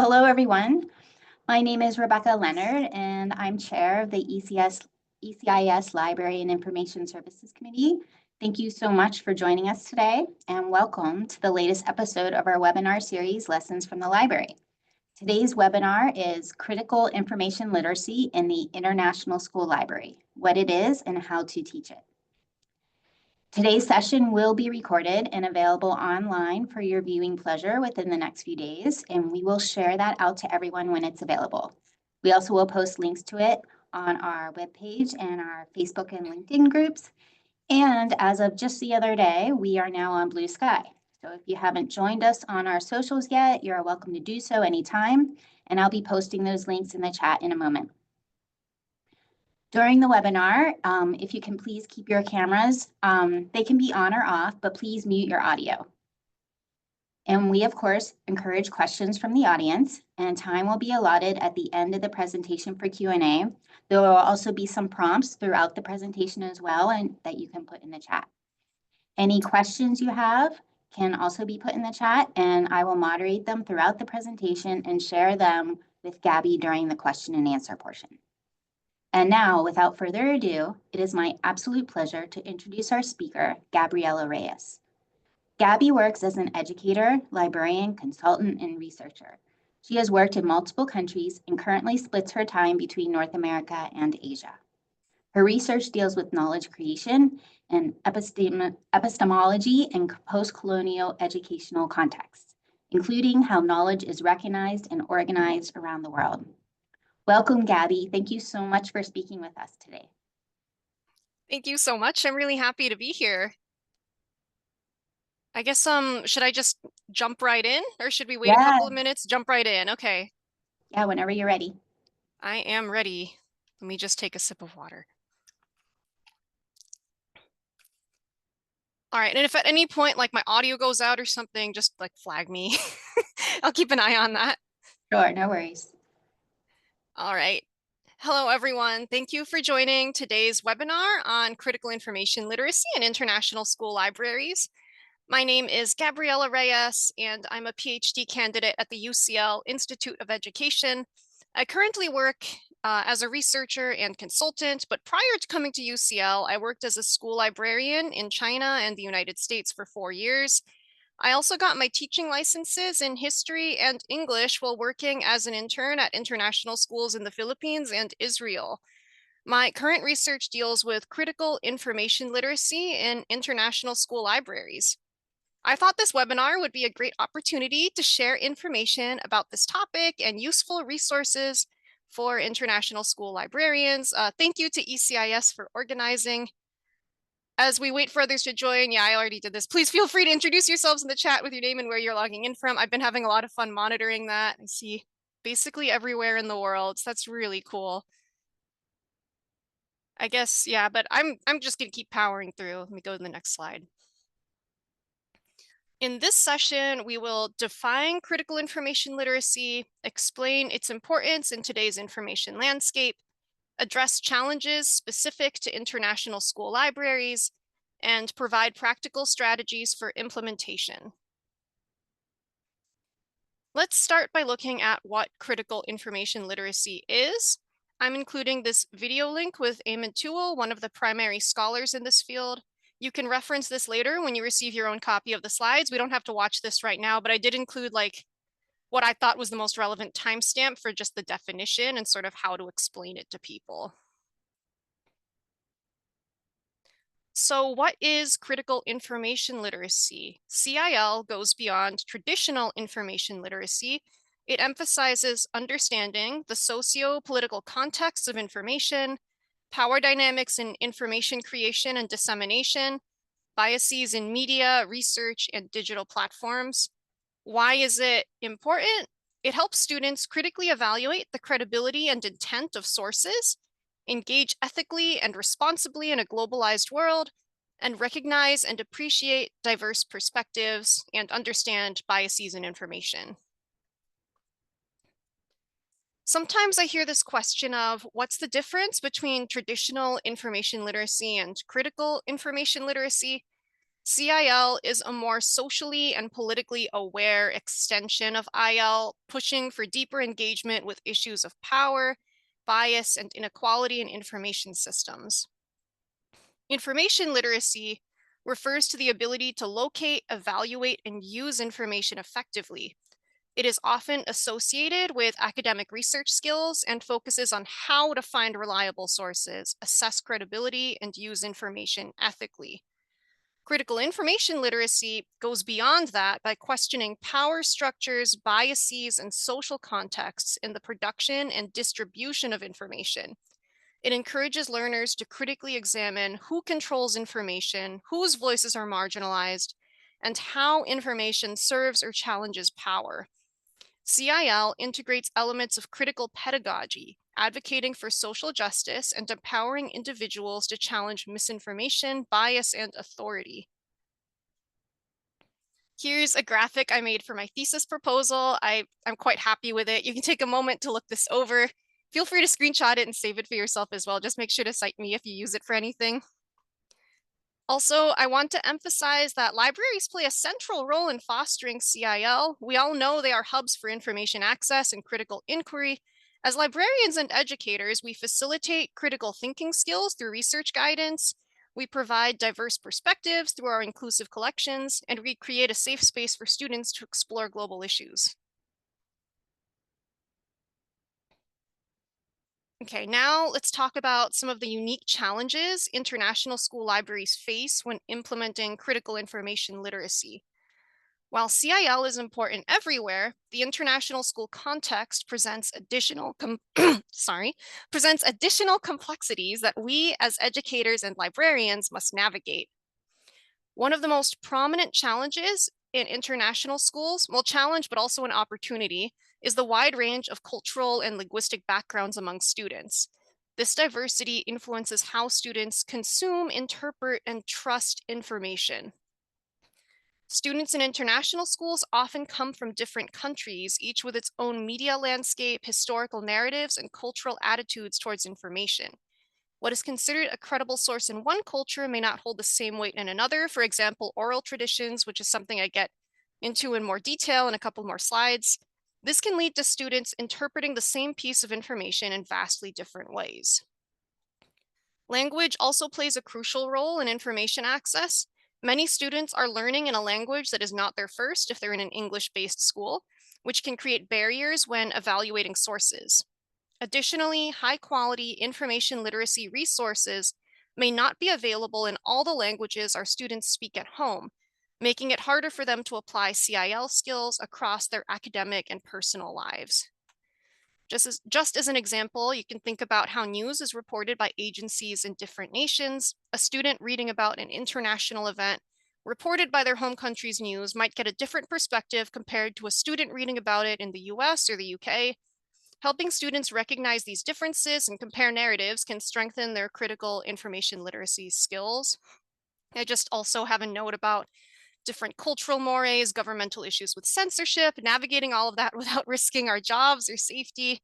Hello, everyone. My name is Rebecca Leonard, and I'm chair of the ECIS Library and Information Services Committee. Thank you so much for joining us today, and welcome to the latest episode of our webinar series, Lessons from the Library. Today's webinar is Critical Information Literacy in the International School Library, what it is and how to teach it. Today's session will be recorded and available online for your viewing pleasure within the next few days, and we will share that out to everyone when it's available. We also will post links to it on our webpage and our Facebook and LinkedIn groups. And as of just the other day, we are now on Blue Sky. So if you haven't joined us on our socials yet, you're welcome to do so anytime, and I'll be posting those links in the chat in a moment. During the webinar, if you can please keep your cameras, they can be on or off, but please mute your audio. And we, of course, encourage questions from the audience, and time will be allotted at the end of the presentation for Q&A. There will also be some prompts throughout the presentation as well, and that you can put in the chat. Any questions you have can also be put in the chat, and I will moderate them throughout the presentation and share them with Gabby during the question and answer portion. And now, without further ado, it is my absolute pleasure to introduce our speaker, Gabriella Reyes. Gabby works as an educator, librarian, consultant, and researcher. She has worked in multiple countries and currently splits her time between North America and Asia. Her research deals with knowledge creation and epistemology in post-colonial educational contexts, including how knowledge is recognized and organized around the world. Welcome, Gabby. Thank you so much for speaking with us today. Thank you so much. I'm really happy to be here. I guess, should I just jump right in, or should we wait a couple of minutes? Jump right in. Okay. Yeah, whenever you're ready. I am ready. Let me just take a sip of water. All right, and if at any point like my audio goes out or something, just like flag me. I'll keep an eye on that. Sure, no worries. All right. Hello, everyone. Thank you for joining today's webinar on critical information literacy in international school libraries. My name is Gabriella Reyes, and I'm a PhD candidate at the UCL Institute of Education. I currently work as a researcher and consultant, but prior to coming to UCL, I worked as a school librarian in China and the United States for 4 years. I also got my teaching licenses in history and English while working as an intern at international schools in the Philippines and Israel. My current research deals with critical information literacy in international school libraries. I thought this webinar would be a great opportunity to share information about this topic and useful resources for international school librarians. Thank you to ECIS for organizing. As we wait for others to join, yeah, I already did this. Please feel free to introduce yourselves in the chat with your name and where you're logging in from. I've been having a lot of fun monitoring that. I see basically everywhere in the world, so that's really cool. I guess, yeah, but I'm just gonna keep powering through. Let me go to the next slide. In this session, we will define critical information literacy, explain its importance in today's information landscape, address challenges specific to international school libraries, and provide practical strategies for implementation. Let's start by looking at what critical information literacy is. I'm including this video link with Eamon Toole, one of the primary scholars in this field. You can reference this later when you receive your own copy of the slides. We don't have to watch this right now, but I did include like what I thought was the most relevant timestamp for just the definition and sort of how to explain it to people. So what is critical information literacy? CIL goes beyond traditional information literacy. It emphasizes understanding the socio-political context of information, power dynamics in information creation and dissemination, biases in media, research, and digital platforms. Why is it important? It helps students critically evaluate the credibility and intent of sources, engage ethically and responsibly in a globalized world, and recognize and appreciate diverse perspectives and understand biases in information. Sometimes I hear this question of what's the difference between traditional information literacy and critical information literacy? CIL is a more socially and politically aware extension of IL, pushing for deeper engagement with issues of power, bias, and inequality in information systems. Information literacy refers to the ability to locate, evaluate, and use information effectively. It is often associated with academic research skills and focuses on how to find reliable sources, assess credibility, and use information ethically. Critical information literacy goes beyond that by questioning power structures, biases, and social contexts in the production and distribution of information. It encourages learners to critically examine who controls information, whose voices are marginalized, and how information serves or challenges power. CIL integrates elements of critical pedagogy, advocating for social justice and empowering individuals to challenge misinformation, bias, and authority. Here's a graphic I made for my thesis proposal. I'm quite happy with it. You can take a moment to look this over. Feel free to screenshot it and save it for yourself as well. Just make sure to cite me if you use it for anything. Also, I want to emphasize that libraries play a central role in fostering CIL. We all know they are hubs for information access and critical inquiry. As librarians and educators, we facilitate critical thinking skills through research guidance. We provide diverse perspectives through our inclusive collections, and we create a safe space for students to explore global issues. Okay, now let's talk about some of the unique challenges international school libraries face when implementing critical information literacy. While CIL is important everywhere, the international school context presents additional presents additional complexities that we as educators and librarians must navigate. One of the most prominent challenges in international schools, well, challenge, but also an opportunity, is the wide range of cultural and linguistic backgrounds among students. This diversity influences how students consume, interpret, and trust information. Students in international schools often come from different countries, each with its own media landscape, historical narratives, and cultural attitudes towards information. What is considered a credible source in one culture may not hold the same weight in another. For example, oral traditions, which is something I get into in more detail in a couple more slides. This can lead to students interpreting the same piece of information in vastly different ways. Language also plays a crucial role in information access. Many students are learning in a language that is not their first if they're in an English-based school, which can create barriers when evaluating sources. Additionally, high-quality information literacy resources may not be available in all the languages our students speak at home, making it harder for them to apply CIL skills across their academic and personal lives. Just as an example, you can think about how news is reported by agencies in different nations. A student reading about an international event reported by their home country's news might get a different perspective compared to a student reading about it in the US or the UK. Helping students recognize these differences and compare narratives can strengthen their critical information literacy skills. I just also have a note about different cultural mores, governmental issues with censorship, navigating all of that without risking our jobs or safety.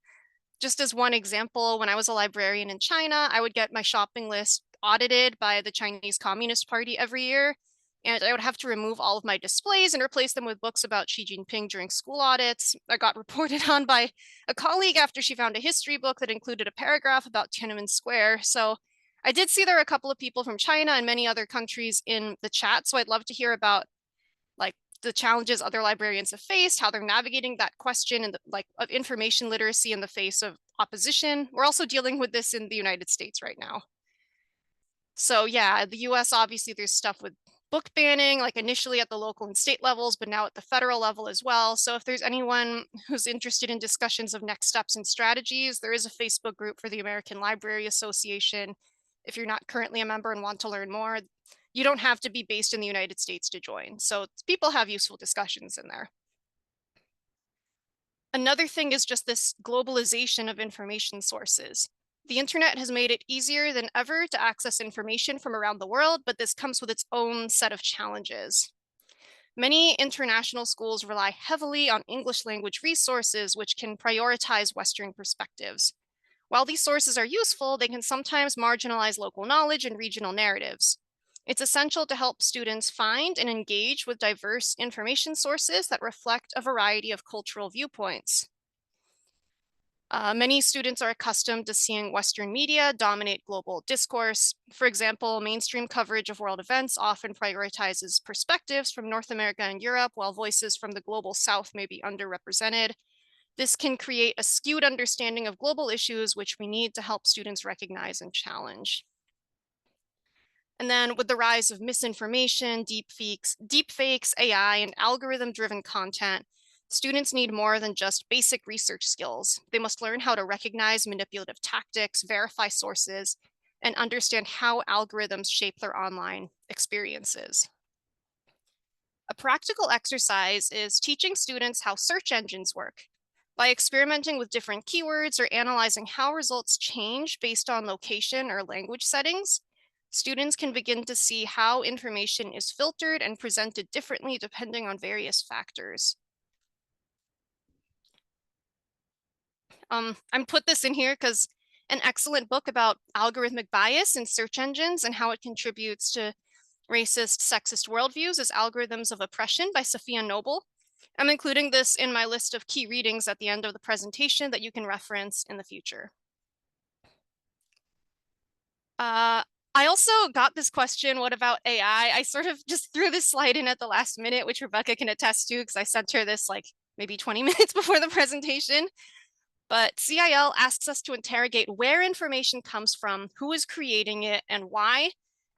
Just as one example, when I was a librarian in China, I would get my shopping list audited by the Chinese Communist Party every year. And I would have to remove all of my displays and replace them with books about Xi Jinping during school audits. I got reported on by a colleague after she found a history book that included a paragraph about Tiananmen Square. So I did see there are a couple of people from China and many other countries in the chat. So I'd love to hear about the challenges other librarians have faced, how they're navigating that question and of information literacy in the face of opposition. We're also dealing with this in the United States right now. So yeah, the US, obviously there's stuff with book banning, like initially at the local and state levels, but now at the federal level as well. So if there's anyone who's interested in discussions of next steps and strategies, there is a Facebook group for the American Library Association. If you're not currently a member and want to learn more, you don't have to be based in the United States to join. So people have useful discussions in there. Another thing is just this globalization of information sources. The internet has made it easier than ever to access information from around the world, but this comes with its own set of challenges. Many international schools rely heavily on English language resources, which can prioritize Western perspectives. While these sources are useful, they can sometimes marginalize local knowledge and regional narratives. It's essential to help students find and engage with diverse information sources that reflect a variety of cultural viewpoints. Many students are accustomed to seeing Western media dominate global discourse. For example, mainstream coverage of world events often prioritizes perspectives from North America and Europe, while voices from the global South may be underrepresented. This can create a skewed understanding of global issues, which we need to help students recognize and challenge. And then with the rise of misinformation, deepfakes, AI, and algorithm-driven content, students need more than just basic research skills. They must learn how to recognize manipulative tactics, verify sources, and understand how algorithms shape their online experiences. A practical exercise is teaching students how search engines work. By experimenting with different keywords or analyzing how results change based on location or language settings, students can begin to see how information is filtered and presented differently depending on various factors. I put this in here because an excellent book about algorithmic bias in search engines and how it contributes to racist, sexist worldviews is Algorithms of Oppression by Sophia Noble. I'm including this in my list of key readings at the end of the presentation that you can reference in the future. I also got this question, what about AI? I sort of just threw this slide in at the last minute, which Rebecca can attest to because I sent her this like maybe 20 minutes before the presentation. But CIL asks us to interrogate where information comes from, who is creating it, and why.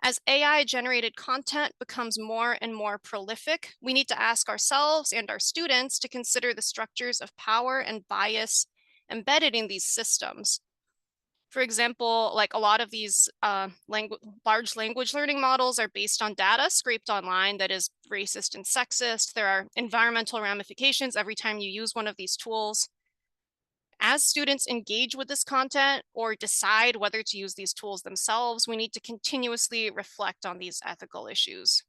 As AI-generated content becomes more and more prolific, we need to ask ourselves and our students to consider the structures of power and bias embedded in these systems. For example, like a lot of these large language learning models are based on data scraped online that is racist and sexist. There are environmental ramifications every time you use one of these tools. As students engage with this content or decide whether to use these tools themselves, we need to continuously reflect on these ethical issues.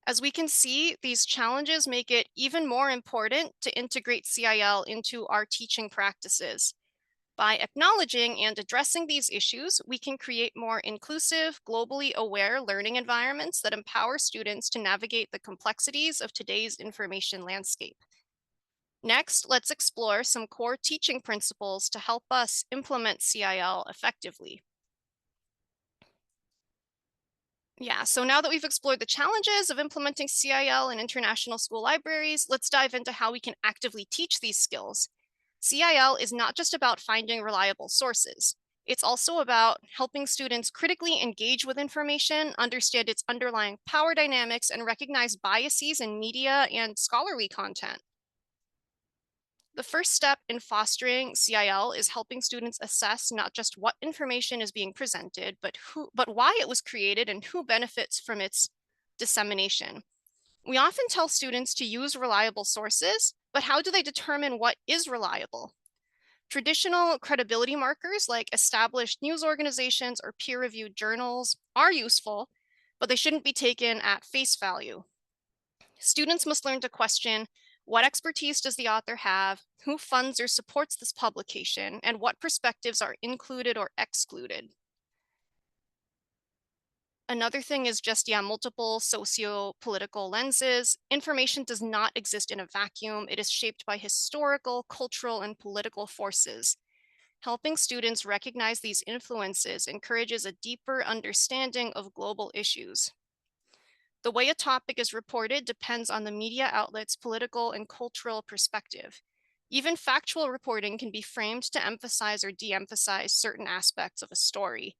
As we can see, these challenges make it even more important to integrate CIL into our teaching practices. By acknowledging and addressing these issues, we can create more inclusive, globally aware learning environments that empower students to navigate the complexities of today's information landscape. Next, let's explore some core teaching principles to help us implement CIL effectively. Yeah, so now that we've explored the challenges of implementing CIL in international school libraries, let's dive into how we can actively teach these skills. CIL is not just about finding reliable sources. It's also about helping students critically engage with information, understand its underlying power dynamics, and recognize biases in media and scholarly content. The first step in fostering CIL is helping students assess not just what information is being presented, but why it was created and who benefits from its dissemination. We often tell students to use reliable sources, but how do they determine what is reliable? Traditional credibility markers like established news organizations or peer-reviewed journals are useful, but they shouldn't be taken at face value. Students must learn to question what expertise does the author have, who funds or supports this publication, and what perspectives are included or excluded. Another thing is just, multiple socio-political lenses. Information does not exist in a vacuum. It is shaped by historical, cultural, and political forces. Helping students recognize these influences encourages a deeper understanding of global issues. The way a topic is reported depends on the media outlet's political and cultural perspective. Even factual reporting can be framed to emphasize or de-emphasize certain aspects of a story.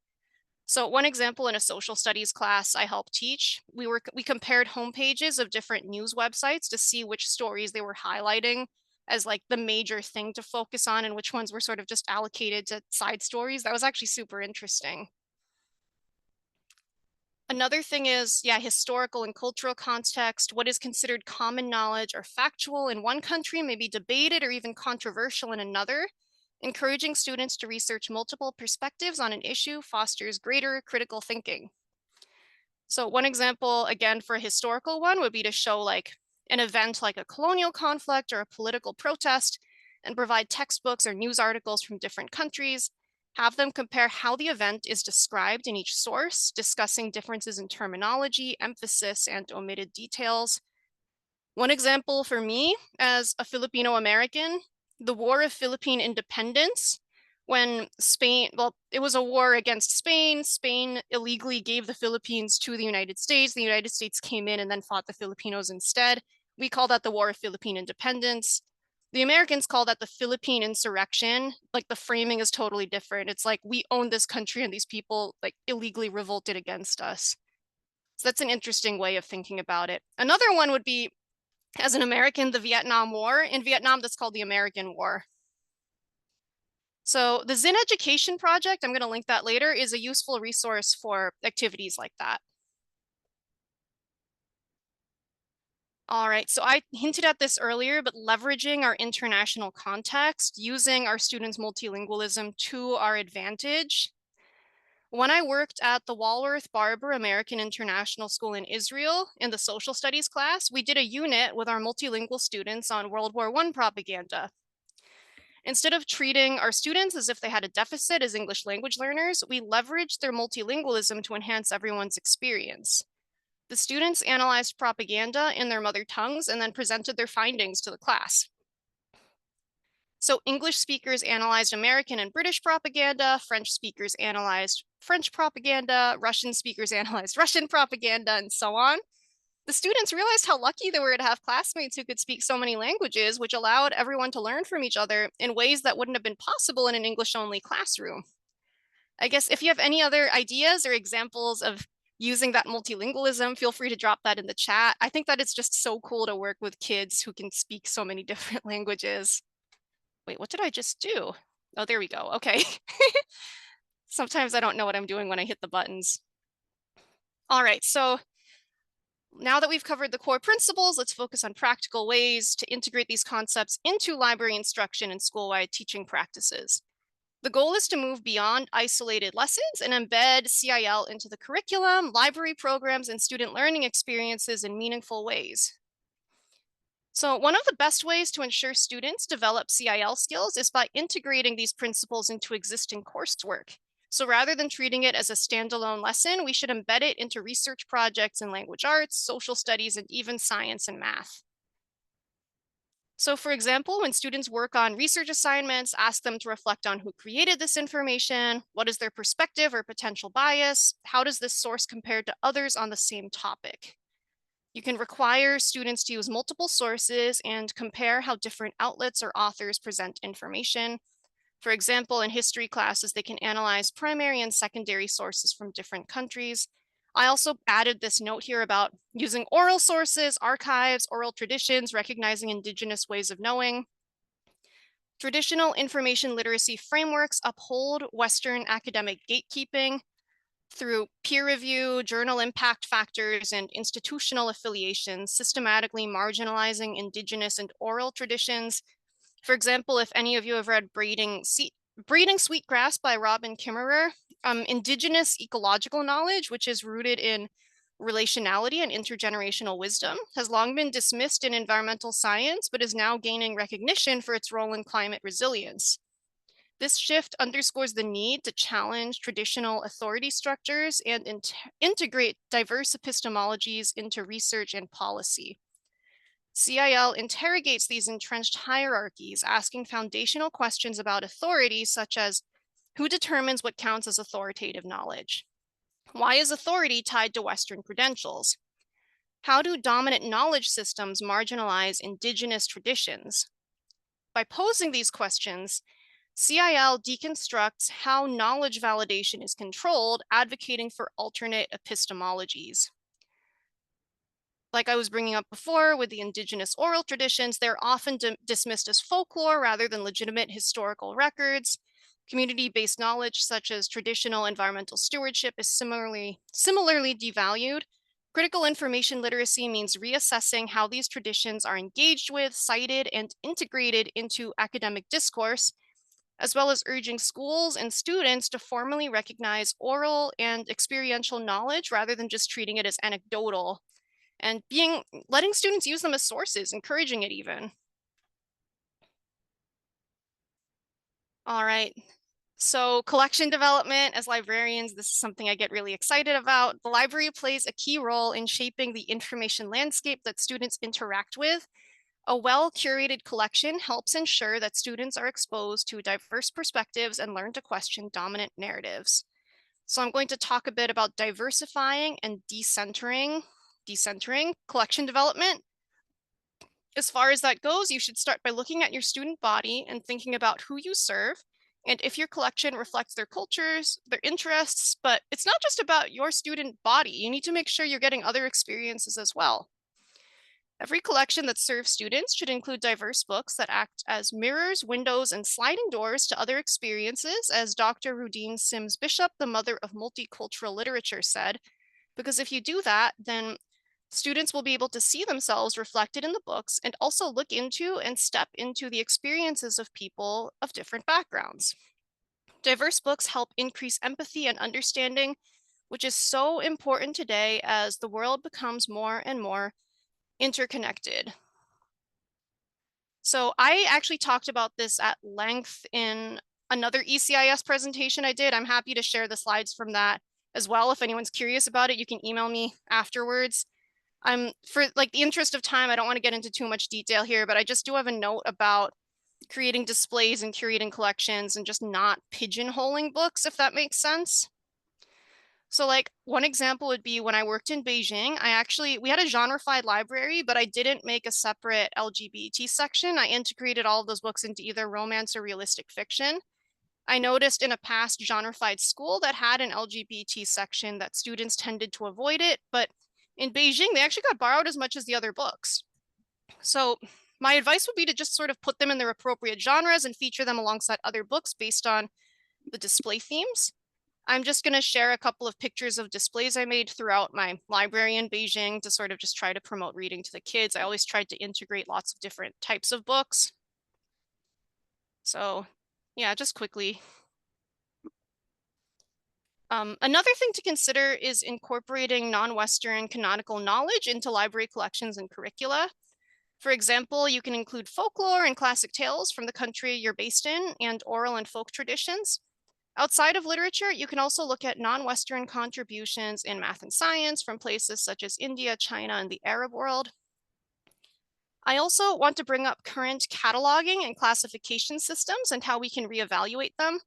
So one example in a social studies class I helped teach, we compared homepages of different news websites to see which stories they were highlighting as like the major thing to focus on and which ones were sort of just allocated to side stories. That was actually super interesting. Another thing is, historical and cultural context. What is considered common knowledge or factual in one country may be debated or even controversial in another. Encouraging students to research multiple perspectives on an issue fosters greater critical thinking. So one example, again, for a historical one would be to show like an event like a colonial conflict or a political protest and provide textbooks or news articles from different countries. Have them compare how the event is described in each source, discussing differences in terminology, emphasis, and omitted details. One example for me as a Filipino American, the War of Philippine Independence, when Spain, well, it was a war against Spain. Spain illegally gave the Philippines to the United States. The United States came in and then fought the Filipinos instead. We call that the War of Philippine Independence. The Americans call that the Philippine insurrection. Like, the framing is totally different. It's like, we own this country and these people like illegally revolted against us. So that's an interesting way of thinking about it. Another one would be, as an American, the Vietnam War. In Vietnam, that's called the American War. So the Zinn Education Project, I'm going to link that later, is a useful resource for activities like that. All right, so I hinted at this earlier, but leveraging our international context, using our students' multilingualism to our advantage. When I worked at the Walworth Barber American International School in Israel in the social studies class, we did a unit with our multilingual students on World War I propaganda. Instead of treating our students as if they had a deficit as English language learners, we leveraged their multilingualism to enhance everyone's experience. The students analyzed propaganda in their mother tongues and then presented their findings to the class. So English speakers analyzed American and British propaganda, French speakers analyzed French propaganda, Russian speakers analyzed Russian propaganda, and so on. The students realized how lucky they were to have classmates who could speak so many languages, which allowed everyone to learn from each other in ways that wouldn't have been possible in an English-only classroom. I guess if you have any other ideas or examples of using that multilingualism, feel free to drop that in the chat. I think that it's just so cool to work with kids who can speak so many different languages. Wait, what did I just do? Oh, there we go. Okay. Sometimes I don't know what I'm doing when I hit the buttons. All right, so now that we've covered the core principles, let's focus on practical ways to integrate these concepts into library instruction and school-wide teaching practices. The goal is to move beyond isolated lessons and embed CIL into the curriculum, library programs, and student learning experiences in meaningful ways. So one of the best ways to ensure students develop CIL skills is by integrating these principles into existing coursework. So rather than treating it as a standalone lesson, we should embed it into research projects in language arts, social studies, and even science and math. So for example, when students work on research assignments, ask them to reflect on who created this information, what is their perspective or potential bias, how does this source compare to others on the same topic? You can require students to use multiple sources and compare how different outlets or authors present information. For example, in history classes, they can analyze primary and secondary sources from different countries. I also added this note here about using oral sources, archives, oral traditions, recognizing Indigenous ways of knowing. Traditional information literacy frameworks uphold Western academic gatekeeping through peer review, journal impact factors, and institutional affiliations, systematically marginalizing Indigenous and oral traditions. For example, if any of you have read Breeding Sweetgrass by Robin Kimmerer, Indigenous ecological knowledge, which is rooted in relationality and intergenerational wisdom, has long been dismissed in environmental science, but is now gaining recognition for its role in climate resilience. This shift underscores the need to challenge traditional authority structures and integrate diverse epistemologies into research and policy. CIL interrogates these entrenched hierarchies, asking foundational questions about authority, such as who determines what counts as authoritative knowledge? Why is authority tied to Western credentials? How do dominant knowledge systems marginalize Indigenous traditions? By posing these questions, CIL deconstructs how knowledge validation is controlled, advocating for alternate epistemologies. Like I was bringing up before with the Indigenous oral traditions, they're often dismissed as folklore rather than legitimate historical records. Community-based knowledge, such as traditional environmental stewardship, is similarly devalued. Critical information literacy means reassessing how these traditions are engaged with, cited, and integrated into academic discourse, as well as urging schools and students to formally recognize oral and experiential knowledge rather than just treating it as anecdotal, and letting students use them as sources, encouraging it even. All right. So collection development, as librarians, this is something I get really excited about. The library plays a key role in shaping the information landscape that students interact with. A well-curated collection helps ensure that students are exposed to diverse perspectives and learn to question dominant narratives. So I'm going to talk a bit about diversifying and decentering collection development. As far as that goes, you should start by looking at your student body and thinking about who you serve and if your collection reflects their cultures, their interests, but it's not just about your student body. You need to make sure you're getting other experiences as well. Every collection that serves students should include diverse books that act as mirrors, windows, and sliding doors to other experiences, as Dr. Rudine Sims Bishop, the mother of multicultural literature, said, because if you do that, then students will be able to see themselves reflected in the books and also look into and step into the experiences of people of different backgrounds. Diverse books help increase empathy and understanding, which is so important today as the world becomes more and more interconnected. So I actually talked about this at length in another ECIS presentation I did. I'm happy to share the slides from that as well. If anyone's curious about it, you can email me afterwards. For like the interest of time, I don't want to get into too much detail here, but I just do have a note about creating displays and curating collections and just not pigeonholing books, if that makes sense. So like one example would be when I worked in Beijing, we had a genrefied library, but I didn't make a separate LGBT section. I integrated all of those books into either romance or realistic fiction. I noticed in a past genrefied school that had an LGBT section that students tended to avoid it, but in Beijing, they actually got borrowed as much as the other books. So my advice would be to just sort of put them in their appropriate genres and feature them alongside other books based on the display themes. I'm just going to share a couple of pictures of displays I made throughout my library in Beijing to sort of just try to promote reading to the kids. I always tried to integrate lots of different types of books. So yeah, just quickly. Another thing to consider is incorporating non-Western canonical knowledge into library collections and curricula. For example, you can include folklore and classic tales from the country you're based in and oral and folk traditions. Outside of literature, you can also look at non-Western contributions in math and science from places such as India, China, and the Arab world. I also want to bring up current cataloging and classification systems and how we can reevaluate them.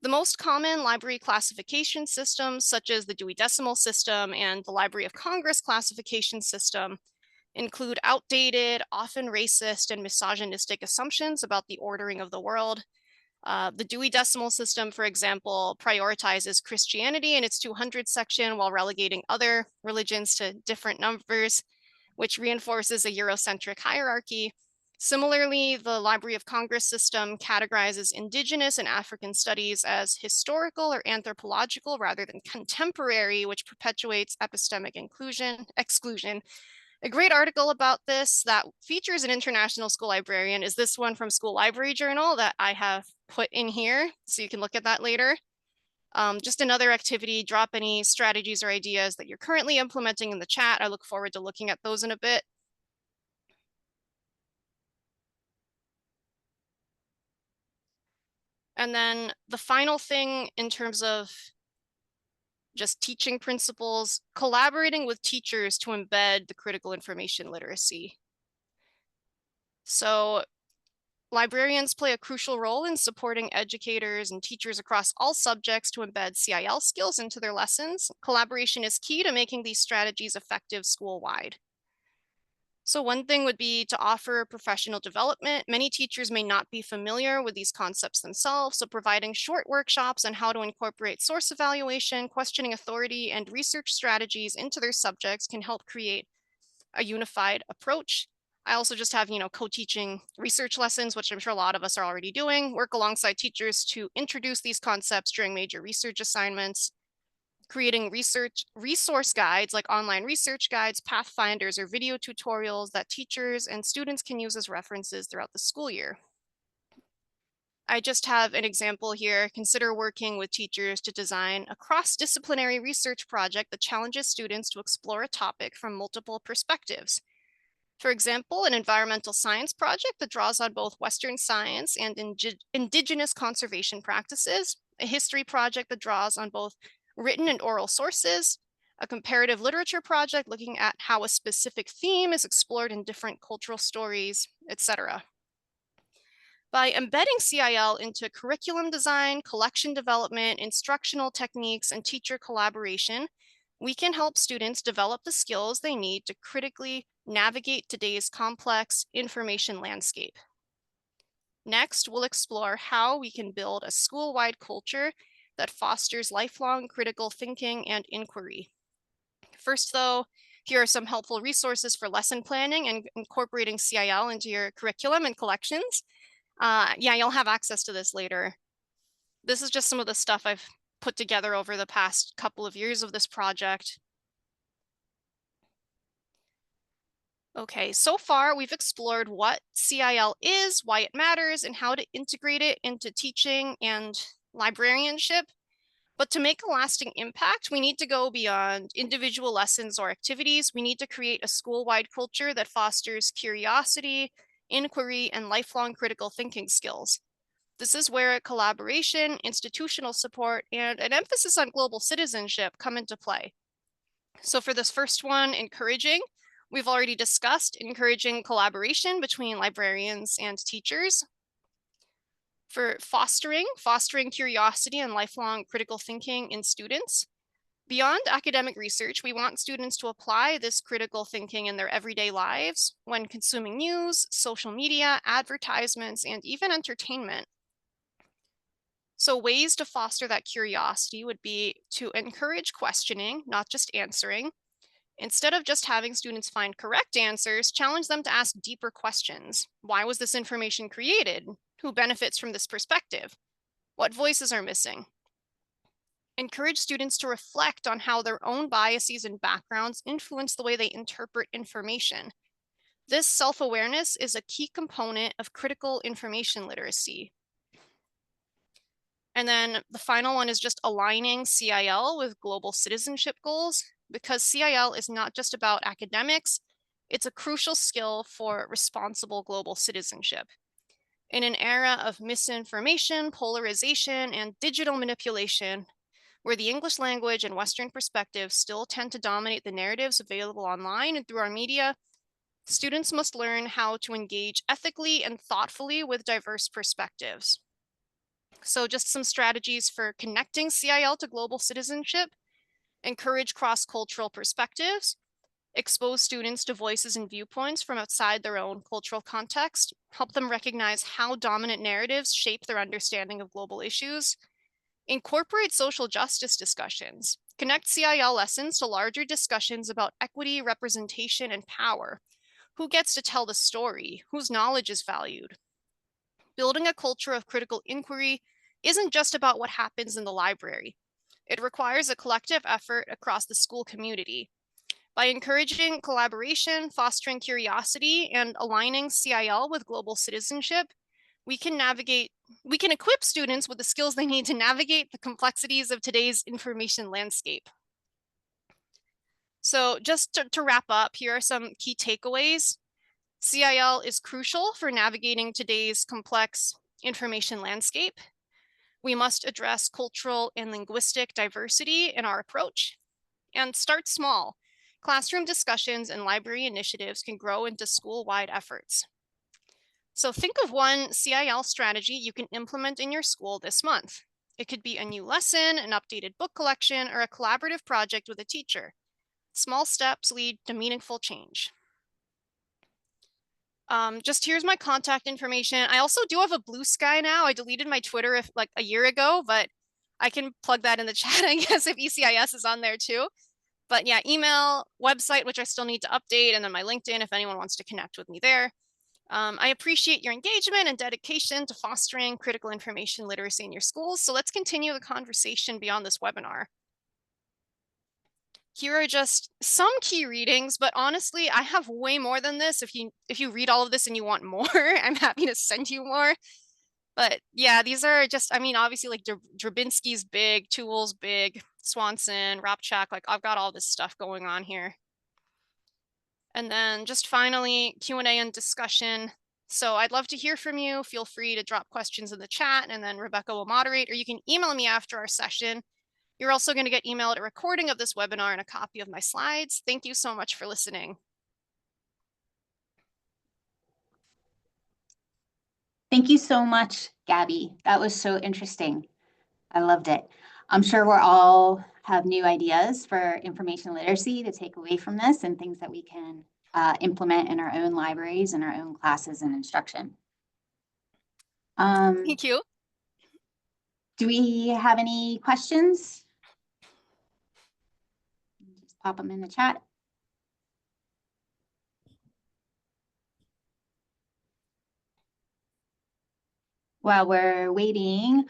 The most common library classification systems, such as the Dewey Decimal System and the Library of Congress classification system, include outdated, often racist and misogynistic assumptions about the ordering of the world. The Dewey Decimal System, for example, prioritizes Christianity in its 200 section while relegating other religions to different numbers, which reinforces a Eurocentric hierarchy. Similarly, the Library of Congress system categorizes Indigenous and African studies as historical or anthropological rather than contemporary, which perpetuates epistemic exclusion. A great article about this that features an international school librarian is this one from School Library Journal that I have put in here, so you can look at that later. Just another activity, drop any strategies or ideas that you're currently implementing in the chat. I look forward to looking at those in a bit. And then the final thing in terms of just teaching principles, collaborating with teachers to embed the critical information literacy. So librarians play a crucial role in supporting educators and teachers across all subjects to embed CIL skills into their lessons. Collaboration is key to making these strategies effective school-wide. So one thing would be to offer professional development. Many teachers may not be familiar with these concepts themselves, so providing short workshops on how to incorporate source evaluation, questioning authority, and research strategies into their subjects can help create a unified approach. I also just have, co-teaching research lessons, which I'm sure a lot of us are already doing, work alongside teachers to introduce these concepts during major research assignments, creating resource guides like online research guides, pathfinders, or video tutorials that teachers and students can use as references throughout the school year. I just have an example here. Consider working with teachers to design a cross-disciplinary research project that challenges students to explore a topic from multiple perspectives. For example, an environmental science project that draws on both Western science and indigenous conservation practices. a history project that draws on both written and oral sources, a comparative literature project looking at how a specific theme is explored in different cultural stories, etc. By embedding CIL into curriculum design, collection development, instructional techniques, and teacher collaboration, we can help students develop the skills they need to critically navigate today's complex information landscape. Next, we'll explore how we can build a school-wide culture that fosters lifelong critical thinking and inquiry. First, though, here are some helpful resources for lesson planning and incorporating CIL into your curriculum and collections. Yeah, you'll have access to this later. This is just some of the stuff I've put together over the past couple of years of this project. Okay, so far we've explored what CIL is, why it matters, and how to integrate it into teaching and librarianship. But to make a lasting impact, we need to go beyond individual lessons or activities. We need to create a school-wide culture that fosters curiosity, inquiry, and lifelong critical thinking skills. This is where collaboration, institutional support, and an emphasis on global citizenship come into play. So for this first one, encouraging, we've already discussed encouraging collaboration between librarians and teachers. For fostering curiosity and lifelong critical thinking in students. Beyond academic research, we want students to apply this critical thinking in their everyday lives when consuming news, social media, advertisements, and even entertainment. So ways to foster that curiosity would be to encourage questioning, not just answering. Instead of just having students find correct answers, challenge them to ask deeper questions. Why was this information created? Who benefits from this perspective? What voices are missing? Encourage students to reflect on how their own biases and backgrounds influence the way they interpret information. This self-awareness is a key component of critical information literacy. And then the final one is just aligning CIL with global citizenship goals, because CIL is not just about academics, it's a crucial skill for responsible global citizenship. In an era of misinformation, polarization, and digital manipulation, where the English language and Western perspectives still tend to dominate the narratives available online and through our media, students must learn how to engage ethically and thoughtfully with diverse perspectives. So just some strategies for connecting CIL to global citizenship: encourage cross-cultural perspectives, expose students to voices and viewpoints from outside their own cultural context, help them recognize how dominant narratives shape their understanding of global issues, incorporate social justice discussions, connect CIL lessons to larger discussions about equity, representation, and power. Who gets to tell the story? Whose knowledge is valued? Building a culture of critical inquiry isn't just about what happens in the library. It requires a collective effort across the school community. By encouraging collaboration, fostering curiosity, and aligning CIL with global citizenship, we can equip students with the skills they need to navigate the complexities of today's information landscape. So just to wrap up, here are some key takeaways. CIL is crucial for navigating today's complex information landscape. We must address cultural and linguistic diversity in our approach, and start small. Classroom discussions and library initiatives can grow into school-wide efforts. So think of one CIL strategy you can implement in your school this month. It could be a new lesson, an updated book collection, or a collaborative project with a teacher. Small steps lead to meaningful change. Just here's my contact information. I also do have a Blue Sky now. I deleted my Twitter like a year ago, but I can plug that in the chat, I guess, if ECIS is on there too. But yeah, email, website, which I still need to update, and then my LinkedIn if anyone wants to connect with me there. I appreciate your engagement and dedication to fostering critical information literacy in your schools. So let's continue the conversation beyond this webinar. Here are just some key readings, but honestly, I have way more than this. If you read all of this and you want more, I'm happy to send you more. But yeah, these are just, I mean, obviously like Drabinsky's big, Tool's big, Swanson, Rapchak, like I've got all this stuff going on here. And then just finally, Q&A and discussion. So I'd love to hear from you. Feel free to drop questions in the chat and then Rebecca will moderate, or you can email me after our session. You're also going to get emailed a recording of this webinar and a copy of my slides. Thank you so much for listening. Thank you so much, Gabby. That was so interesting. I loved it. I'm sure we're all have new ideas for information literacy to take away from this and things that we can implement in our own libraries and our own classes and instruction. Thank you. Do we have any questions? Just pop them in the chat. While we're waiting,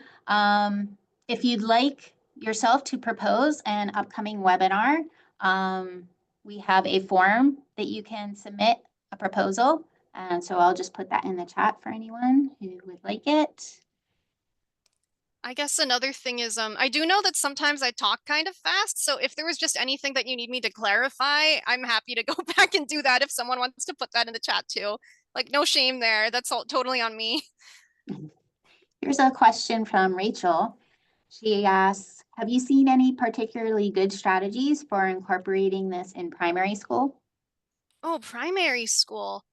if you'd like yourself to propose an upcoming webinar, we have a form that you can submit a proposal. And so I'll just put that in the chat for anyone who would like it. I guess another thing is, I do know that sometimes I talk kind of fast. So if there was just anything that you need me to clarify, I'm happy to go back and do that if someone wants to put that in the chat too. Like, no shame there. That's all totally on me. Here's a question from Rachel. She asks, have you seen any particularly good strategies for incorporating this in primary school? Oh, primary school.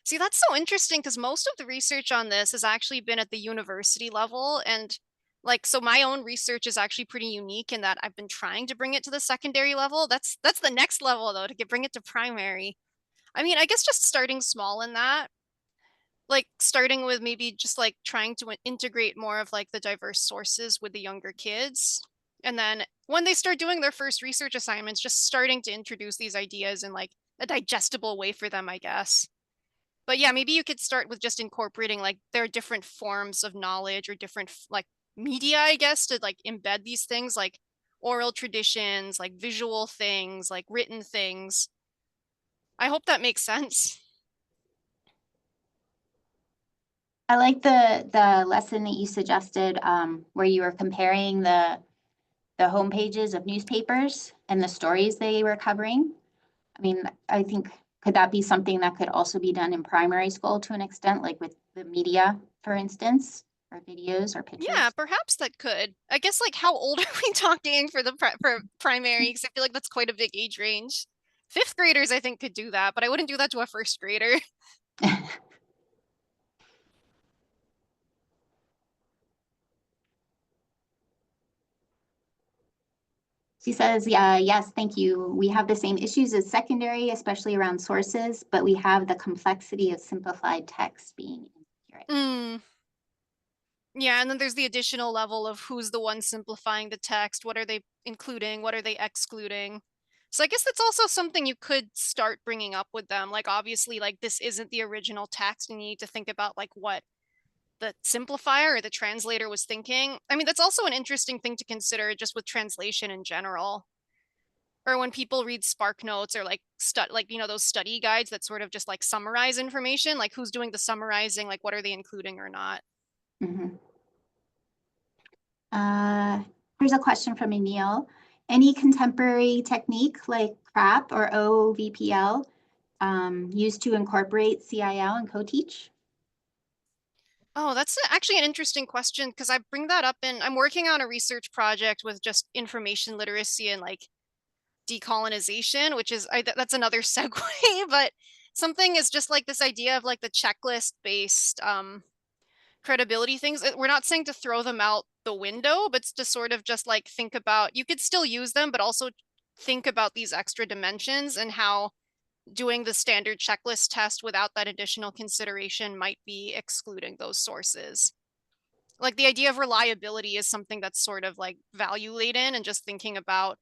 See, that's so interesting because most of the research on this has actually been at the university level. And like, so my own research is actually pretty unique in that I've been trying to bring it to the secondary level. That's the next level though, to bring it to primary. I mean, I guess just starting small in that, like starting with maybe just like trying to integrate more of like the diverse sources with the younger kids. And then when they start doing their first research assignments, just starting to introduce these ideas in like a digestible way for them, I guess. But yeah, maybe you could start with just incorporating like there are different forms of knowledge or different like media, I guess, to like embed these things like oral traditions, like visual things, like written things. I hope that makes sense. I like the lesson that you suggested where you were comparing the home pages of newspapers and the stories they were covering. I mean, I think, could that be something that could also be done in primary school to an extent, like with the media, for instance, or videos or Yeah, pictures? perhaps that could. I guess like how old are we talking for the for primary? Because I feel like that's quite a big age range. Fifth graders, I think, could do that, but I wouldn't do that to a first grader. She says, yeah, yes, thank you. We have the same issues as secondary, especially around sources, but we have the complexity of simplified text being inaccurate. Mm. Yeah, and then there's the additional level of who's the one simplifying the text, what are they including, what are they excluding. So I guess that's also something you could start bringing up with them. Like obviously, like this isn't the original text, and you need to think about like what the simplifier or the translator was thinking. I mean, that's also an interesting thing to consider just with translation in general. Or when people read Spark Notes or like like those study guides that sort of just like summarize information, like who's doing the summarizing, like what are they including or not. Mm-hmm. Here's a question from Emil. Any contemporary technique like CRAP or OVPL used to incorporate CIL and co-teach? Oh, that's actually an interesting question because I bring that up I'm working on a research project with just information literacy and like decolonization, which is that's another segue, but something is just like this idea of like the checklist based credibility things. We're not saying to throw them out the window, but to sort of just like think about, you could still use them, but also think about these extra dimensions and how doing the standard checklist test without that additional consideration might be excluding those sources. Like the idea of reliability is something that's sort of like value laden, and just thinking about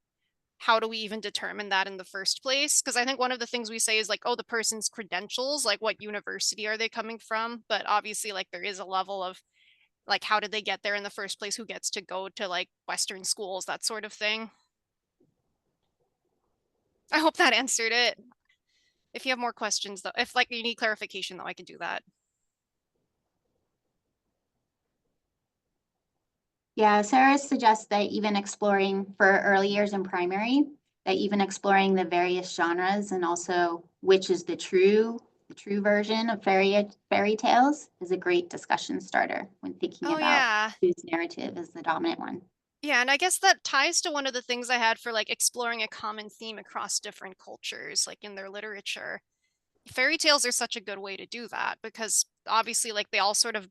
how do we even determine that in the first place? Because I think one of the things we say is like, oh, the person's credentials, like what university are they coming from? But obviously, like there is a level of like, how did they get there in the first place? Who gets to go to like Western schools, that sort of thing. I hope that answered it. If you have more questions, though, if like you need clarification, though, I can do that. Yeah, Sarah suggests that even exploring for early years in primary, that even exploring the various genres and also which is the true The true version of fairy tales is a great discussion starter when thinking Oh about yeah. whose narrative is the dominant one. Yeah, and I guess that ties to one of the things I had for like exploring a common theme across different cultures, like in their literature. Fairy tales are such a good way to do that because obviously like they all sort of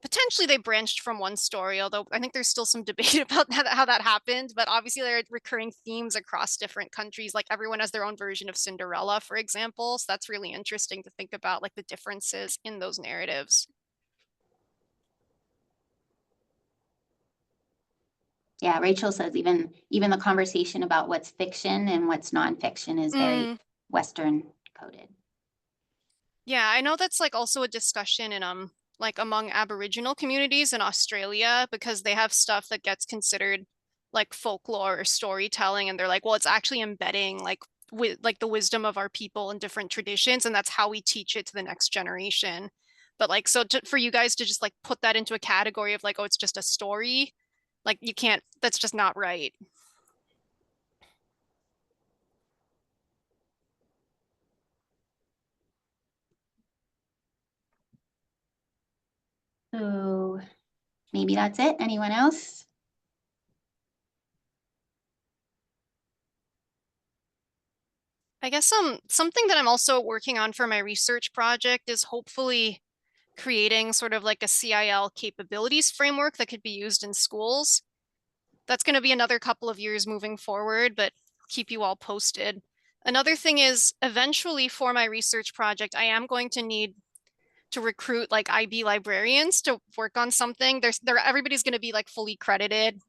potentially they branched from one story, although I think there's still some debate about that, how that happened, but obviously there are recurring themes across different countries. Like everyone has their own version of Cinderella, for example. So that's really interesting to think about like the differences in those narratives. Yeah, Rachel says even the conversation about what's fiction and what's nonfiction is very Mm, Western coded. yeah, I know that's like also a discussion in like among Aboriginal communities in Australia because they have stuff that gets considered like folklore or storytelling, and they're like, well, it's actually embedding like with like the wisdom of our people and different traditions, and that's how we teach it to the next generation. But like, so for you guys to just like put that into a category of like, oh, it's just a story, like you can't. That's just not right. So maybe that's it. Anyone else? I guess something that I'm also working on for my research project is hopefully creating sort of like a CIL capabilities framework that could be used in schools. That's going to be another couple of years moving forward, but keep you all posted. Another thing is eventually for my research project, I am going to need to recruit like IB librarians to work on something. Everybody's going to be like fully credited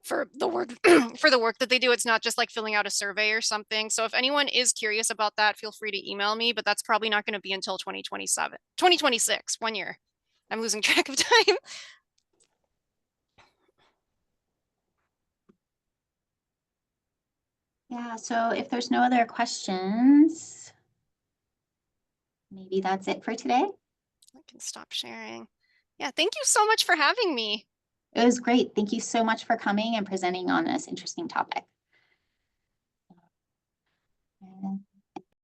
for the work for the work that they do. It's not just like filling out a survey or something. So if anyone is curious about that, feel free to email me, but that's probably not going to be until 2027, 2026, 1 year. I'm losing track of time. Yeah, so if there's no other questions, maybe that's it for today. I can stop sharing. Yeah, thank you so much for having me. It was great. Thank you so much for coming and presenting on this interesting topic.